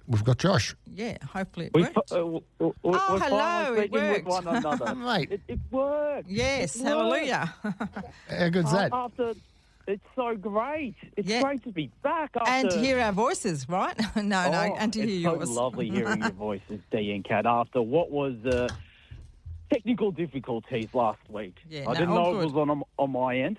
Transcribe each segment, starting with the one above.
we've got Josh. Yeah, hopefully it We, worked. we're hello, finally it speaking with worked. one another. Mate. It worked. Yes, It worked. hallelujah. How good's that? It's so great. It's great to be back after... And to hear our voices, right? no, and to hear yours. It's so lovely hearing your voices, Dee and Kat, after what was technical difficulties last week. Yeah, I didn't know it was on my end.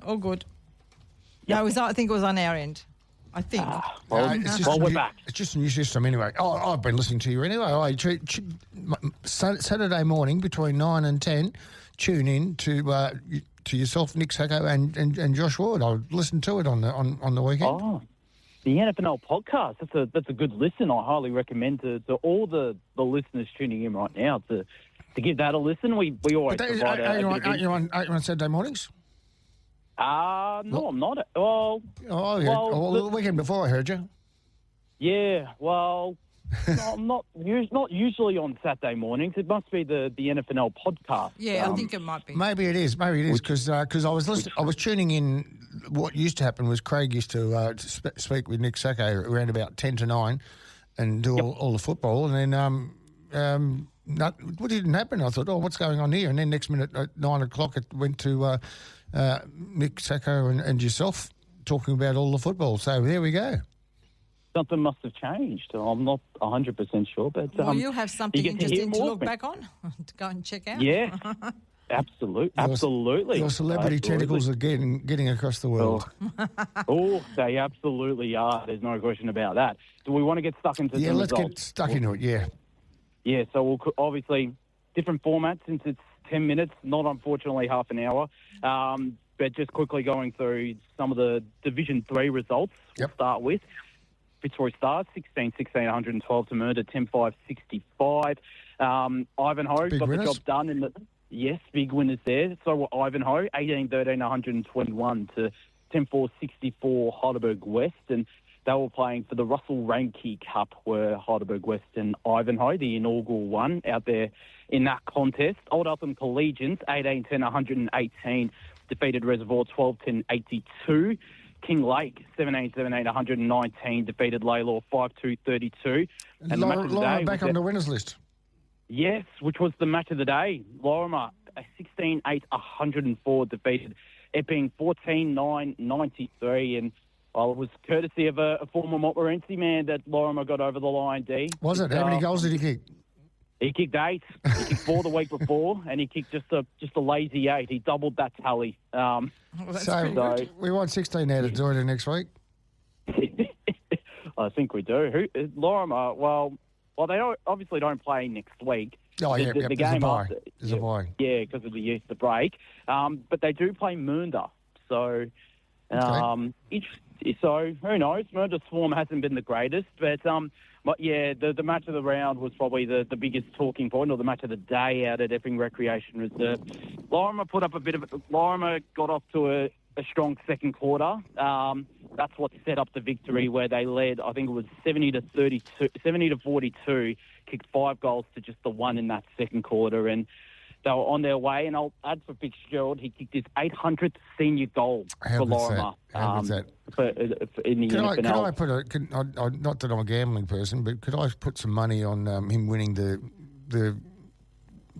All good. Yep. No, I think it was on our end. I think. We're back. It's just a new system anyway. Oh, I've been listening to you anyway. Saturday morning between 9 and 10, tune in to yourself, Nick Sacco, and Josh Ward. I listened to it on the weekend. Oh, the NFNL podcast. That's a good listen. I highly recommend to all the listeners tuning in right now to give that a listen. We always provide aren't you on Saturday mornings? No, I'm not. Well, the weekend before I heard you. Yeah, well, no, I'm not usually on Saturday mornings. It must be the NFNL podcast. Yeah, I think it might be. Maybe it is because I was listening. I was tuning in. What used to happen was Craig used to speak with Nick Sacco around about 10 to 9 and do all the football, and then what didn't happen? I thought, what's going on here? And then next minute at 9 o'clock it went to Nick Sacco and yourself talking about all the football. So there we go. Something must have changed. I'm not 100% sure, but well, you have something interesting to look back on, to go and check out. Yeah, absolutely. Your celebrity tentacles are getting across the world. They absolutely are. There's no question about that. Do we want to get stuck into the results? Yeah, let's get stuck into it. Yeah. Yeah. So we'll obviously different formats since it's 10 minutes, not unfortunately half an hour. But just quickly going through some of the Division 3 results. We'll start with Fitzroy Stars, 16-16, 112 to Murder, 10-5, 65. Ivanhoe got the job done Yes, big winners there. So were Ivanhoe, 18-13, 121 to 10-4, 64 Heidelberg West. And they were playing for the Russell Rankey Cup, were Heidelberg West and Ivanhoe, the inaugural one out there in that contest. Old Eltham Collegians, 18-10, 118, defeated Reservoir, 12-10, 82. King Lake, 17-17, 119, defeated Laylaw, 5-2, 32. And the match of the day back on the winners list. Yes, which was the match of the day. Lorimer, 16-8, 104, defeated Epping, 14-9, 93. And it was courtesy of a former Montmorency man that Lorimer got over the line, D. Was it? How many goals did he kick? He kicked 8. He kicked 4 the week before, and he kicked just a lazy 8. He doubled that tally. So we want 16 out of Zoida next week? I think we do. Lorimer, well, they obviously don't play next week. Oh, yeah, the game after. There's a bye. Yeah, because of the Easter break. But they do play Moonda. So, so who knows? Moonda's form hasn't been the greatest. But yeah, the match of the round was probably the biggest talking point, or the match of the day out at Epping Recreation Reserve. Lorimer put up Lorimer got off to a strong second quarter. That's what set up the victory, where they led, I think it was 70 to 42, kicked 5 goals to just the 1 in that second quarter, and they were on their way. And I'll add for Fitzgerald, he kicked his 800th senior goal for Lorimer. How was that? In the NFNL. Could I put not that I'm a gambling person, but could I put some money on him winning the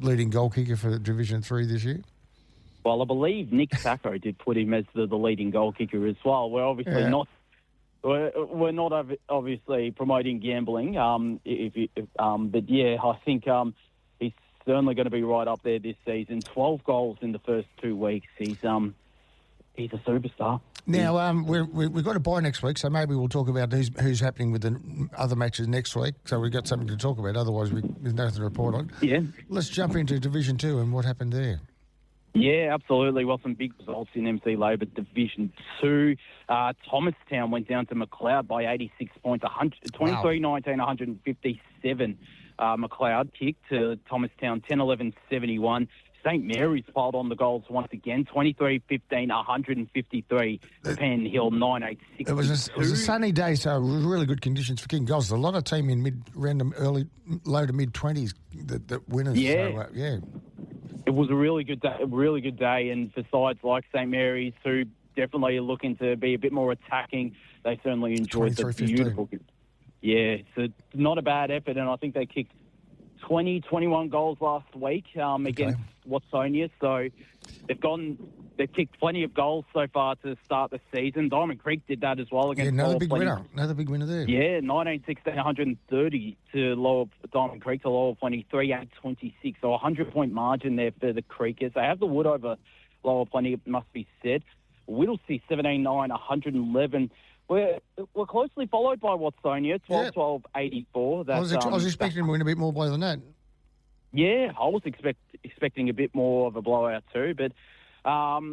leading goal kicker for Division 3 this year? Well, I believe Nick Sacco did put him as the leading goal kicker as well. We're obviously we're not obviously promoting gambling. But yeah, I think he's certainly going to be right up there this season. 12 goals in the first 2 weeks. He's a superstar. Now we've got a bye next week, so maybe we'll talk about who's happening with the other matches next week. So we've got something to talk about. Otherwise, there's nothing to report on. Yeah. Let's jump into Division 2 and what happened there. Yeah, absolutely. Well, some big results in MC Labour Division 2. Thomastown went down to McLeod by 86 points, 23-19, 157. McLeod kicked to Thomastown, 10-11-71. St. Mary's piled on the goals once again, 23-15, 153. Penn Hill, 9-8-62. It was a sunny day, so really good conditions for kicking goals. A lot of team in low to mid-20s that winners. Yeah. So, It was a really good day, and for sides like St. Mary's, who definitely are looking to be a bit more attacking, they certainly enjoyed the beautiful. Yeah, it's not a bad effort, and I think they kicked 21 goals last week against Watsonia. So they've kicked plenty of goals so far to start the season. Diamond Creek did that as well against another big winner. Another big winner there. Yeah, 19-16, 130 to Lower Diamond Creek to Lower Plenty, 3-8-26. So a 100-point margin there for the Creekers. They have the wood over Lower Plenty, it must be said. Whittlesea, 17-9, 111. We're closely followed by Watsonia, 12-12, 84. I was expecting them to win a bit more by than that. Yeah, I was expecting a bit more of a blowout too, but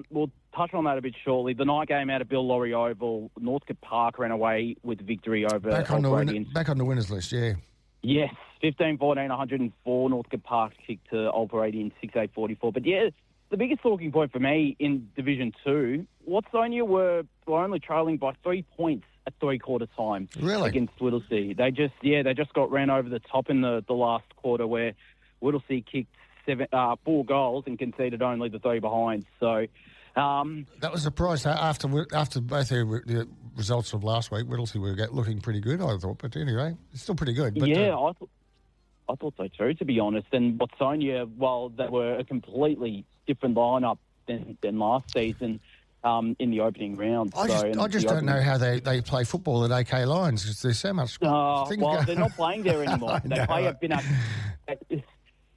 we'll touch on that a bit shortly. The night game out of Bill Laurie Oval, Northcote Park ran away with victory over back on the winners list, yeah. Yes, 15-14, 104. Northcote Park kicked to Old Parade 6-8-44. But yeah, the biggest talking point for me in Division 2, Watsonia were only trailing by 3 points at three-quarter time against Whittlesea. They just got ran over the top in the last quarter where Whittlesea kicked 4 goals and conceded only the 3 behind. So that was a surprise. After both the results of last week, Whittlesea were looking pretty good, I thought. But anyway, it's still pretty good. But, yeah, I thought so too, to be honest. And Watsonia, well, they were a completely different lineup than last season in the opening round. I just don't know how they play football at AK Lions because there's so much. Well, they're not playing there anymore. They play at Binnack.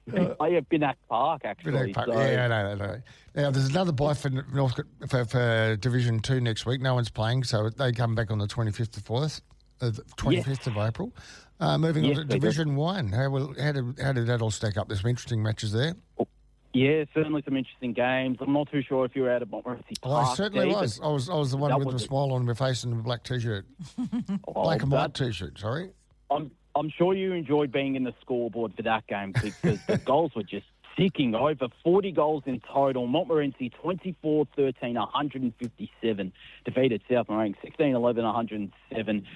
They play at Binnack Park, actually. Park. So. Yeah, I know. Now, there's another bye for for Division 2 next week. No one's playing, so they come back on the 25th of April. Moving on to Division 1. How did that all stack up? There's some interesting matches there. Yeah, certainly some interesting games. I'm not too sure if you were out of Montmorency Park. I certainly was. I was the one with the smile on my face and the black T-shirt. Black and white T-shirt, sorry. I'm sure you enjoyed being in the scoreboard for that game because the goals were just ticking over. 40 goals in total. Montmorency 24-13, 157. Defeated South Morang 16-11, 107.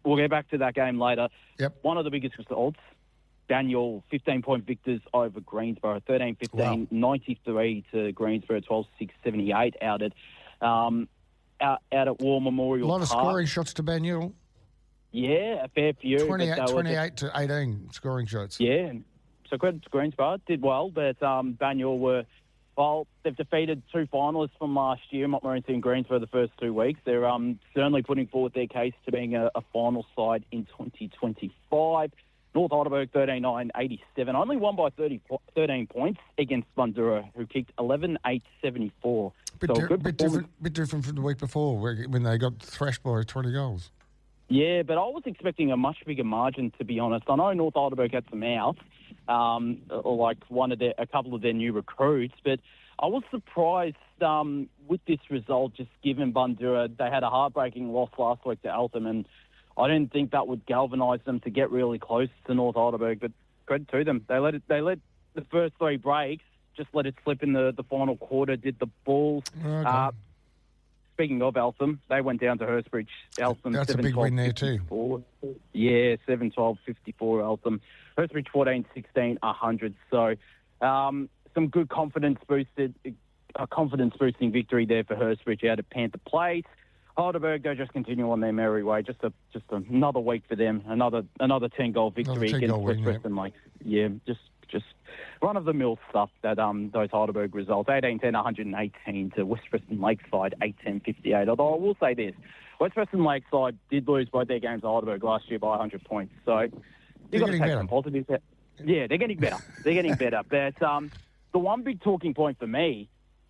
We'll get back to that game later. Yep. One of the biggest results, Daniel, 15-point victors over Greensboro, 13-15, wow. 93 to Greensboro, 12-6, 78 out at War Memorial Park. A lot of scoring shots to Daniel. Yeah, a fair few. 28 to 18 scoring shots. Yeah, so credit to Greensboro, did well, but Banyule they've defeated 2 finalists from last year, Montmorency and Greensboro, the first 2 weeks. They're certainly putting forward their case to being a final side in 2025. North Heidelberg 13-9, 87. Only won by 13 points against Bundoora, who kicked 11-8, 74. Bit different from the week before when they got thrashed by 20 goals. Yeah, but I was expecting a much bigger margin, to be honest. I know North Heidelberg had some outs, like a couple of their new recruits, but I was surprised with this result, just given Bundoora. They had a heartbreaking loss last week to Eltham, and I didn't think that would galvanise them to get really close to North Heidelberg, but credit to them. They let the first 3 breaks, just let it slip in the final quarter, did the Bulls. Okay. Speaking of Eltham, they went down to Hurstbridge. Eltham, that's a big win there too. Yeah, 7-12, 54 Eltham. Hurstbridge 14-16, 100. So some good confidence boosting victory there for Hurstbridge out of Panther Place. Heidelberg, they just continue on their merry way. Just another week for them. Another 10-goal victory against West Preston Lakes. Yeah, just run-of-the-mill stuff that those Heidelberg results. 18-10, 118 to West Preston Lakeside, 8-10, 58. Although I will say this, West Preston Lakeside did lose both their games to Heidelberg last year by 100 points. So you've got to take some positives. Yeah, they're getting better. But the one big talking point for me,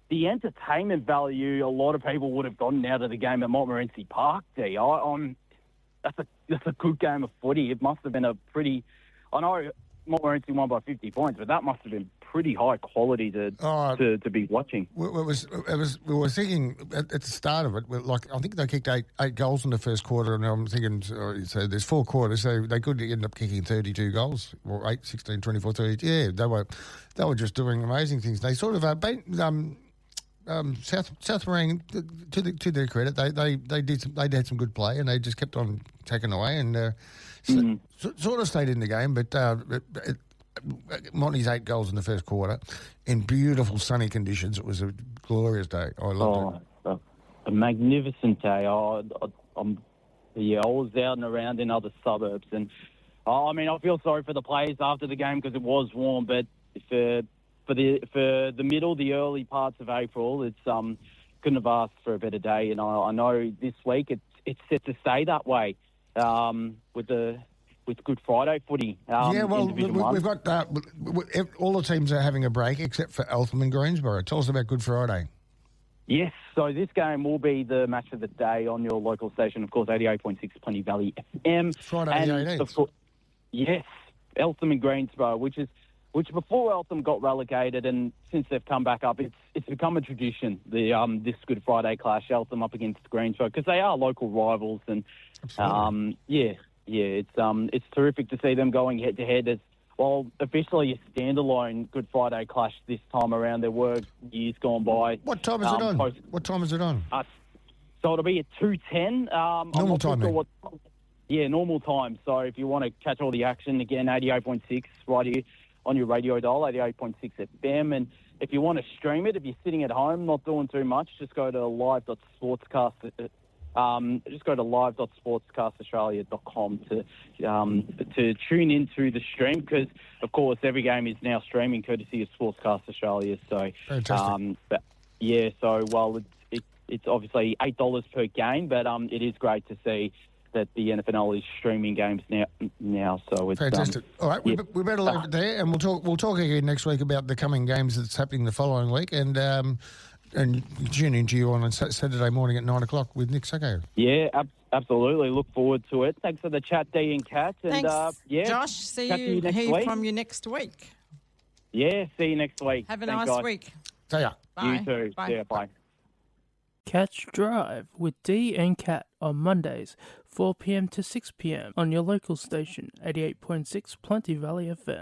the entertainment value a lot of people would have gotten out of the game at Montmorency Park, D. That's a good game of footy. It must have been a pretty... I know Montmorency won by 50 points, but that must have been pretty high quality to be watching. We were thinking at the start of it, I think they kicked eight goals in the first quarter, and I'm thinking, so there's 4 quarters, so they could end up kicking 32 goals, or 8, 16, 24, 30. Yeah, they were just doing amazing things. They sort of beat South Morang, to their credit, they had some good play, and they just kept on taking away, and sort of stayed in the game. But Monty's 8 goals in the first quarter in beautiful sunny conditions. It was a glorious day. I loved it. A magnificent day. I'm Yeah, I was out and around in other suburbs, and I feel sorry for the players after the game because it was warm, but for the middle, the early parts of April, it's couldn't have asked for a better day. And I know this week it's set to stay that way with Good Friday footy. We've got all the teams are having a break except for Eltham and Greensboro. Tell us about Good Friday. Yes, so this game will be the match of the day on your local station, of course, 88.6 Plenty Valley FM. Friday the 18th. Yes, Eltham and Greensboro, which before Eltham got relegated and since they've come back up, it's become a tradition, this Good Friday clash, Eltham up against Greensboro, because they are local rivals. And it's terrific to see them going head-to-head as, well, officially a standalone Good Friday clash this time around. There were years gone by. What time is it on? What time is it on? So it'll be at 2:10. Normal time, normal time. So if you want to catch all the action, again, 88.6 right here on your radio dial, 88.6 FM. And if you want to stream it, if you're sitting at home, not doing too much, just go to live.sportscastaustralia.com to tune into the stream, because, of course, every game is now streaming courtesy of Sportscast Australia. So, fantastic. It's obviously $8 per game, but it is great to see that the NFNL is streaming games now. So it's fantastic. All right, we better leave it there, and we'll talk again next week about the coming games that's happening the following week, and tune into you on Saturday morning at 9 o'clock with Nick Sacco. Yeah, absolutely. Look forward to it. Thanks for the chat, Dee and Kat. And, thanks, Josh. Hear from you next week. Yeah, see you next week. Have a nice week. See ya. Bye. You too. Bye. See ya. Bye. Catch Drive with Dee and Kat on Mondays, 4 p.m. to 6 p.m. on your local station, 88.6 Plenty Valley FM.